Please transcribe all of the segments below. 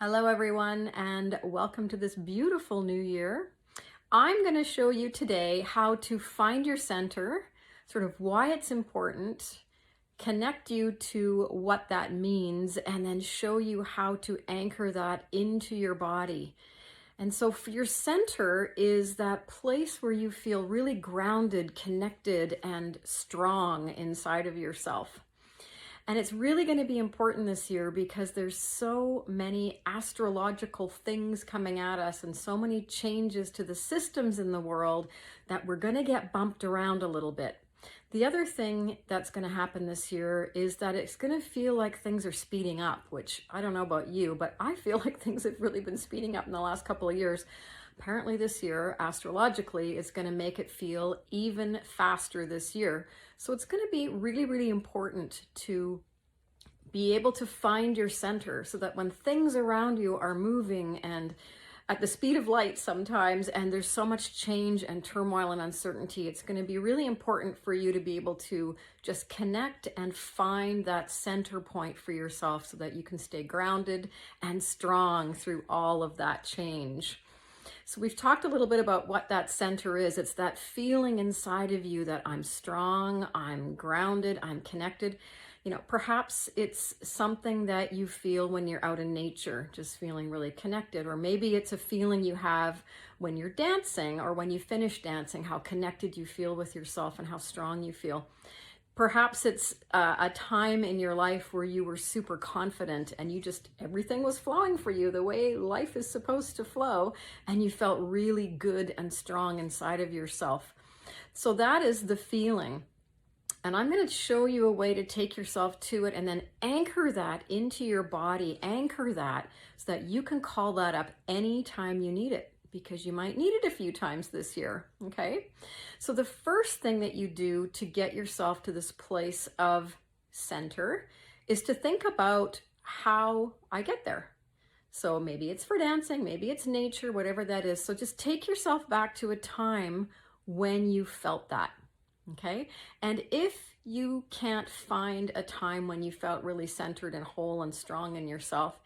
Hello everyone, and welcome to this beautiful new year. I'm going to show you today how to find your center, sort of why it's important, connect you to what that means, and then show you how to anchor that into your body. And so for your center is that place where you feel really grounded, connected, and strong inside of yourself. And it's really going to be important this year because there's so many astrological things coming at us and so many changes to the systems in the world that we're going to get bumped around a little bit. The other thing that's going to happen this year is that it's going to feel like things are speeding up, which I don't know about you, but I feel like things have really been speeding up in the last couple of years. Apparently this year, astrologically, is going to make it feel even faster this year. So it's going to be really, really important to be able to find your center so that when things around you are moving and at the speed of light sometimes, and there's so much change and turmoil and uncertainty, it's going to be really important for you to be able to just connect and find that center point for yourself so that you can stay grounded and strong through all of that change. So we've talked a little bit about what that center is. It's that feeling inside of you that I'm strong, I'm grounded, I'm connected. You know, perhaps it's something that you feel when you're out in nature, just feeling really connected. Or maybe it's a feeling you have when you're dancing or when you finish dancing, how connected you feel with yourself and how strong you feel. Perhaps it's a time in your life where you were super confident and everything was flowing for you the way life is supposed to flow, and you felt really good and strong inside of yourself. So that is the feeling. And I'm going to show you a way to take yourself to it and then anchor that into your body, anchor that so that you can call that up anytime you need it, because you might need it a few times this year, okay? So the first thing that you do to get yourself to this place of center is to think about how I get there. So maybe it's for dancing, maybe it's nature, whatever that is. So just take yourself back to a time when you felt that, okay? And if you can't find a time when you felt really centered and whole and strong in yourself,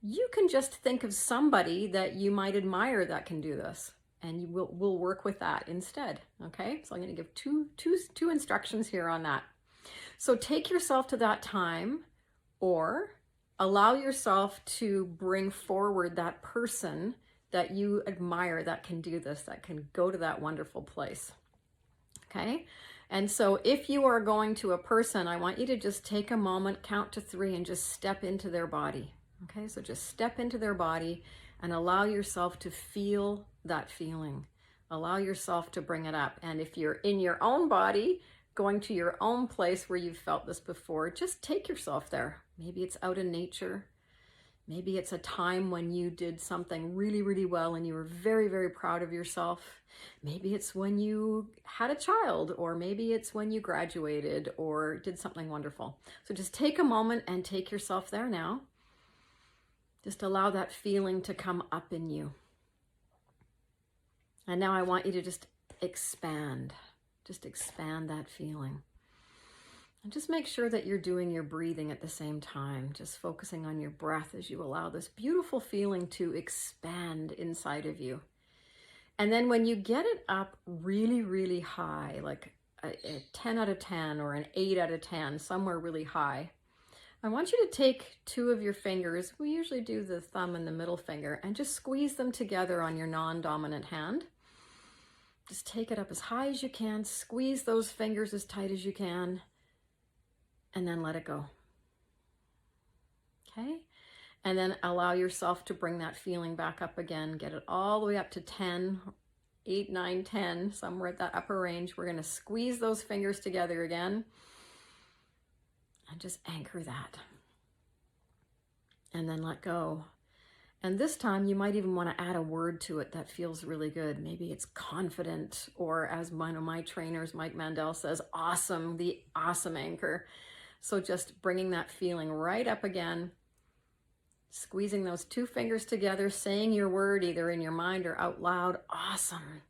you can just think of somebody that you might admire that can do this, and we'll work with that instead, okay? So I'm going to give two instructions here on that. So take yourself to that time, or allow yourself to bring forward that person that you admire that can do this, that can go to that wonderful place, okay? And so if you are going to a person, I want you to just take a moment, count to 3, and just step into their body. Okay, so just step into their body and allow yourself to feel that feeling. Allow yourself to bring it up. And if you're in your own body, going to your own place where you've felt this before, just take yourself there. Maybe it's out in nature. Maybe it's a time when you did something really, really well and you were very, very proud of yourself. Maybe it's when you had a child, or maybe it's when you graduated or did something wonderful. So just take a moment and take yourself there now. Just allow that feeling to come up in you. And now I want you to just expand that feeling. And just make sure that you're doing your breathing at the same time, just focusing on your breath as you allow this beautiful feeling to expand inside of you. And then when you get it up really, really high, like a 10 out of 10 or an 8 out of 10, somewhere really high, I want you to take 2 of your fingers, we usually do the thumb and the middle finger, and just squeeze them together on your non-dominant hand. Just take it up as high as you can, squeeze those fingers as tight as you can, and then let it go. Okay? And then allow yourself to bring that feeling back up again. Get it all the way up to 10, 8, 9, 10, somewhere at that upper range. We're going to squeeze those fingers together again. And just anchor that. And then let go. And this time you might even want to add a word to it that feels really good. Maybe it's confident, or as one of my trainers, Mike Mandel, says, awesome, the awesome anchor. So just bringing that feeling right up again, squeezing those 2 fingers together, saying your word either in your mind or out loud, awesome.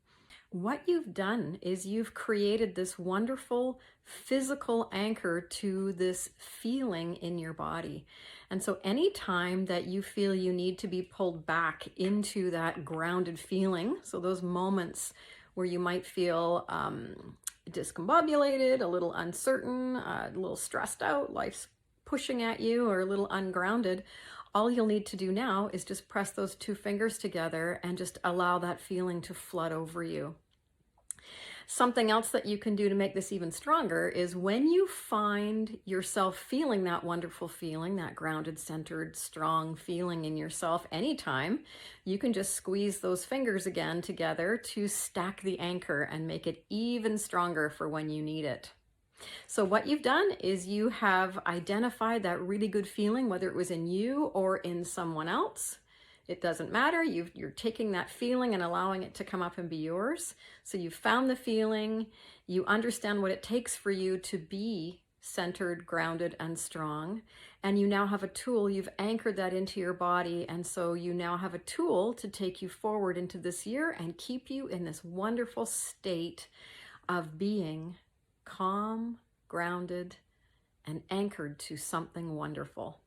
what you've done is you've created this wonderful physical anchor to this feeling in your body. And so anytime that you feel you need to be pulled back into that grounded feeling, so those moments where you might feel discombobulated, a little uncertain, a little stressed out, life's pushing at you, or a little ungrounded, all you'll need to do now is just press those two fingers together and just allow that feeling to flood over you. Something else that you can do to make this even stronger is when you find yourself feeling that wonderful feeling, that grounded, centered, strong feeling in yourself anytime, you can just squeeze those fingers again together to stack the anchor and make it even stronger for when you need it. So what you've done is you have identified that really good feeling, whether it was in you or in someone else. It doesn't matter. You're taking that feeling and allowing it to come up and be yours. So you've found the feeling, you understand what it takes for you to be centered, grounded, and strong. And you now have a tool, you've anchored that into your body. And so you now have a tool to take you forward into this year and keep you in this wonderful state of being calm, grounded, and anchored to something wonderful.